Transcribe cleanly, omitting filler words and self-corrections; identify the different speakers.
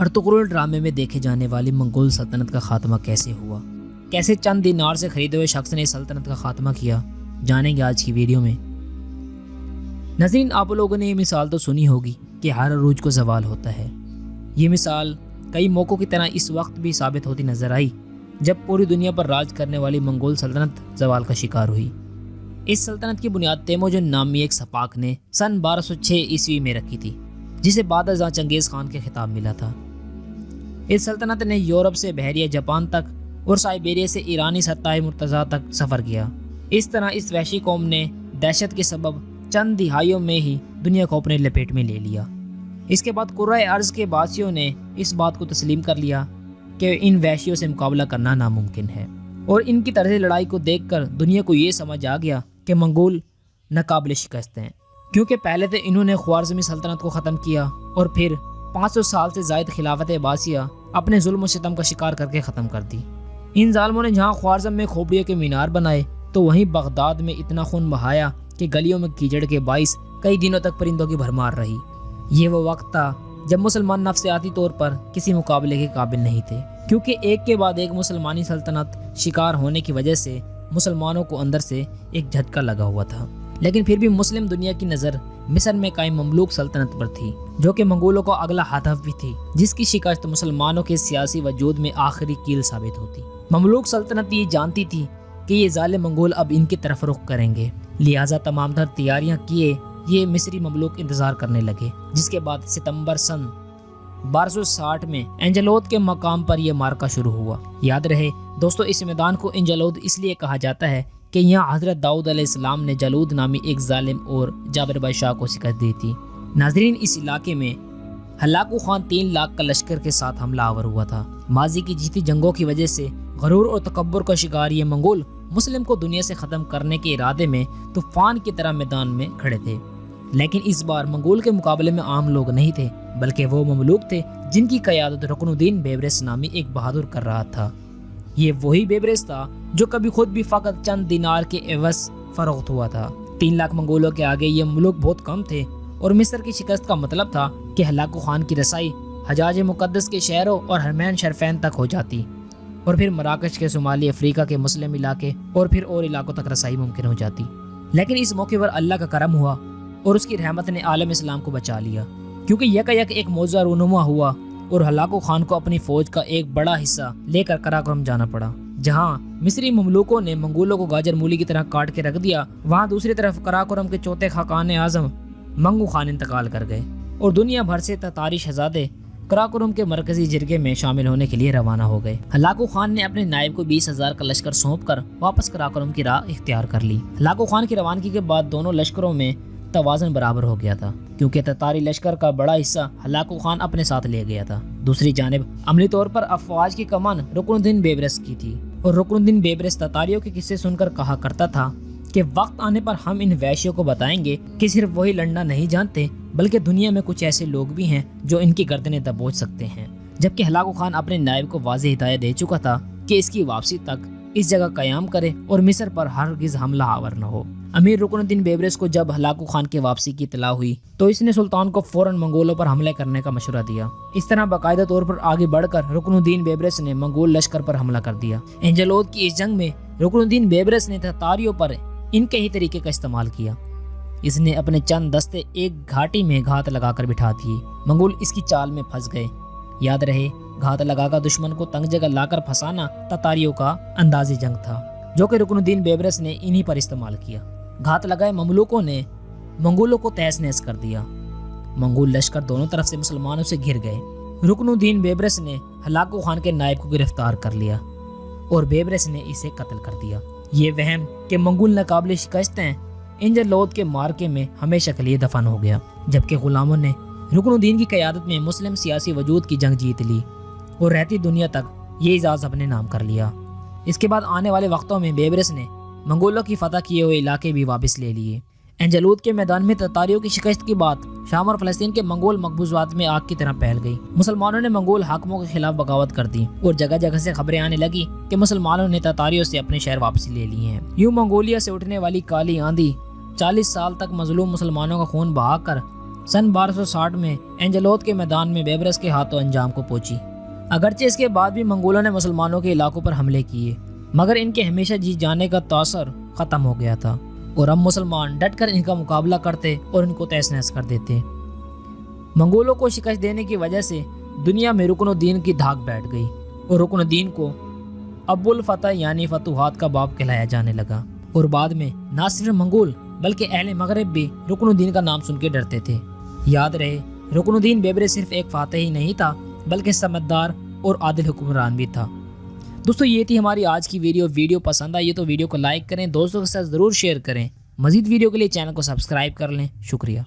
Speaker 1: Ertugrul ڈرامے میں دیکھے جانے والی منگول سلطنت کا خاتمہ کیسے ہوا، کیسے چند دینار سے خریدے ہوئے شخص نے سلطنت کا خاتمہ کیا، جانیں گے آج کی ویڈیو میں۔ ناظرین، آپ لوگوں نے یہ مثال تو سنی ہوگی کہ ہر عروج کو زوال ہوتا ہے۔ یہ مثال کئی موقعوں کی طرح اس وقت بھی ثابت ہوتی نظر آئی جب پوری دنیا پر راج کرنے والی منگول سلطنت زوال کا شکار ہوئی۔ اس سلطنت کی بنیاد تیموجن نامی ایک سپاک نے سن 1206 عیسوی میں رکھی تھی، جسے بعد ازاں چنگیز خان کے خطاب ملا تھا۔ اس سلطنت نے یورپ سے بحیرہ جاپان تک اور سائبیریا سے ایرانی سطح مرتضی تک سفر کیا۔ اس طرح اس وحشی قوم نے دہشت کے سبب چند دہائیوں میں ہی دنیا کو اپنے لپیٹ میں لے لیا۔ اس کے بعد کرۂ ارض کے باسیوں نے اس بات کو تسلیم کر لیا کہ ان وحشیوں سے مقابلہ کرنا ناممکن ہے، اور ان کی طرز لڑائی کو دیکھ کر دنیا کو یہ سمجھ آ گیا کہ منگول ناقابل شکست ہیں، کیونکہ پہلے تو انہوں نے خوارزمی سلطنت کو ختم کیا اور پھر 500 سال سے زائد خلافت عباسیہ اپنے ظلم و ستم کا شکار کر کے ختم کر دی۔ ان ظالموں نے جہاں خوارزم میں کھوپڑیوں کے مینار بنائے تو وہیں بغداد میں اتنا خون بہایا کہ گلیوں میں کیچڑ کے باعث کئی دنوں تک پرندوں کی بھرمار رہی۔ یہ وہ وقت تھا جب مسلمان نفسیاتی طور پر کسی مقابلے کے قابل نہیں تھے، کیونکہ ایک کے بعد ایک مسلمانی سلطنت شکار ہونے کی وجہ سے مسلمانوں کو اندر سے ایک جھٹکا لگا ہوا تھا۔ لیکن پھر بھی مسلم دنیا کی نظر مصر میں قائم مملوک سلطنت پر تھی، جو کہ منگولوں کو اگلا ہدف بھی تھی، جس کی شکست مسلمانوں کے سیاسی وجود میں آخری کیل ثابت ہوتی۔ مملوک سلطنت یہ جانتی تھی کہ یہ ظالم منگول اب ان کی طرف رخ کریں گے، لہٰذا تمام تر تیاریاں کیے یہ مصری مملوک انتظار کرنے لگے، جس کے بعد ستمبر سن 1260 میں انجلود کے مقام پر یہ مارکا شروع ہوا۔ یاد رہے دوستو، اس میدان کو انجلود اس لیے کہا جاتا ہے کہ یہاں حضرت داؤد علیہ السلام نے جالود نامی ایک ظالم اور جابر بادشاہ کو شکست دی تھی۔ ناظرین، اس علاقے میں ہلاکو خان 3 لاکھ کا لشکر کے ساتھ حملہ آور ہوا تھا۔ ماضی کی جیتی جنگوں کی وجہ سے غرور اور تکبر کا شکار یہ منگول مسلم کو دنیا سے ختم کرنے کے ارادے میں طوفان کی طرح میدان میں کھڑے تھے۔ لیکن اس بار منگول کے مقابلے میں عام لوگ نہیں تھے، بلکہ وہ مملوک تھے جن کی قیادت رکن الدین بیبرس نامی ایک بہادر کر رہا تھا۔ یہ وہی بیبرس تھا جو کبھی خود بھی فقط چند دینار کے عوض فروخت ہوا تھا۔ 3 لاکھ منگولوں کے آگے یہ ملوک بہت کم تھے، اور مصر کی شکست کا مطلب تھا کہ ہلاکو خان کی رسائی حجاز مقدس کے شہروں اور حرمین شرفین تک ہو جاتی، اور پھر مراکش کے شمالی افریقہ کے مسلم علاقے اور پھر اور علاقوں تک رسائی ممکن ہو جاتی۔ لیکن اس موقع پر اللہ کا کرم ہوا اور اس کی رحمت نے عالم اسلام کو بچا لیا، کیونکہ یکا یک ایک معجزہ رونما ہوا اور ہلاکو خان کو اپنی فوج کا ایک بڑا حصہ لے کر قراقرم جانا پڑا۔ جہاں مصری مملوکوں نے منگولوں کو گاجر مولی کی طرح کاٹ کے رکھ دیا، وہاں دوسری طرف قراقرم کے چوتھے خاقان اعظم منگو خان انتقال کر گئے، اور دنیا بھر سے تتاری شہزادے قراقرم کے مرکزی جرگے میں شامل ہونے کے لیے روانہ ہو گئے۔ ہلاکو خان نے اپنے نائب کو 20,000 کا لشکر سونپ کر واپس قراقرم کی راہ اختیار کر لی۔ ہلاکو خان کی روانگی کے بعد دونوں لشکروں میں توازن برابر ہو گیا تھا، کیونکہ تتاری لشکر کا بڑا حصہ ہلاکو خان اپنے ساتھ لے گیا تھا۔ دوسری جانب عملی طور پر افواج کی کمان رکن الدین بیبرس کی تھی، اور رکن الدین بیبرس تتاریوں کے قصے سن کر کہا کرتا تھا کہ وقت آنے پر ہم ان وحشیوں کو بتائیں گے کہ صرف وہی لڑنا نہیں جانتے، بلکہ دنیا میں کچھ ایسے لوگ بھی ہیں جو ان کی گردنیں دبوچ سکتے ہیں۔ جبکہ ہلاکو خان اپنے نائب کو واضح ہدایت دے چکا تھا کہ اس کی واپسی تک اس جگہ قیام کرے اور مصر پر ہرگز حملہ آور نہ ہو۔ امیر رکن الدین بیبرس کو جب ہلاکو خان کی واپسی کی اطلاع ہوئی تو اس نے سلطان کو فوراً منگولوں پر حملے کرنے کا مشورہ دیا۔ اس طرح باقاعدہ طور پر آگے بڑھ کر رکن الدین بیبرس نے منگول لشکر پر حملہ کر دیا۔ انجلود کی اس جنگ میں رکن الدین بیبرس نے تتاریوں پر ان کے ہی طریقے کا استعمال کیا۔ اس نے اپنے چند دستے ایک گھاٹی میں گھات لگا کر بٹھا دیے۔ منگول اس کی چال میں پھنس گئے۔ یاد رہے، گھات لگا کر دشمن کو تنگ جگہ لا کر پھنسانا تتاریوں کا اندازی جنگ تھا، جو کہ رکن الدین بیبرس نے انہی پر استعمال کیا۔ گھات لگائے مملوکوں نے منگولوں کو تہس نہس کر دیا۔ منگول لشکر دونوں طرف سے مسلمانوں سے گھر گئے۔ رکن الدین بیبرس نے ہلاکو خان کے نائب کو گرفتار کر لیا اور بیبرس نے اسے قتل کر دیا۔ یہ وہم کہ منگول ناقابل شکست ہیں انجلود کے مارکے میں ہمیشہ کے لیے دفن ہو گیا، جبکہ غلاموں نے رکن الدین کی قیادت میں مسلم سیاسی وجود کی جنگ جیت لی اور رہتی دنیا تک یہ اعزاز اپنے نام کر لیا۔ اس کے بعد آنے والے وقتوں میں بیبرس نے منگولوں کی فتح کیے ہوئے علاقے بھی واپس لے لیے۔ انجلود کے میدان میں تتاریوں کی شکست کے بعد شام اور فلسطین کے منگول مقبوضات میں آگ کی طرح پھیل گئی۔ مسلمانوں نے منگول حاکموں کے خلاف بغاوت کر دی اور جگہ جگہ سے خبریں آنے لگی کہ مسلمانوں نے تتاریوں سے اپنے شہر واپس لے لیے ہیں۔ یوں منگولیا سے اٹھنے والی کالی آندھی 40 سال تک مظلوم مسلمانوں کا خون بہا کر سن 1260 میں اینجلوت کے میدان میں بیبرس کے ہاتھوں انجام کو پہنچی۔ اگرچہ اس کے بعد بھی منگولوں نے مسلمانوں کے علاقوں پر حملے کیے، مگر ان کے ہمیشہ جیت جانے کا تاثر ختم ہو گیا تھا اور اب مسلمان ڈٹ کر ان کا مقابلہ کرتے اور ان کو تہس نہس کر دیتے۔ منگولوں کو شکست دینے کی وجہ سے دنیا میں رکن الدین کی دھاک بیٹھ گئی اور رکن الدین کو ابو الفتح یعنی فتوحات کا باپ کہلایا جانے لگا، اور بعد میں نہ صرف منگول بلکہ اہل مغرب بھی رکن الدین کا نام سن کے ڈرتے تھے۔ یاد رہے، رکن الدین بیبر صرف ایک فاتح ہی نہیں تھا بلکہ سمجھدار اور عادل حکمران بھی تھا۔ دوستو یہ تھی ہماری آج کی ویڈیو پسند آئی تو ویڈیو کو لائک کریں، دوستوں کے ساتھ ضرور شیئر کریں، مزید ویڈیو کے لیے چینل کو سبسکرائب کر لیں۔ شکریہ۔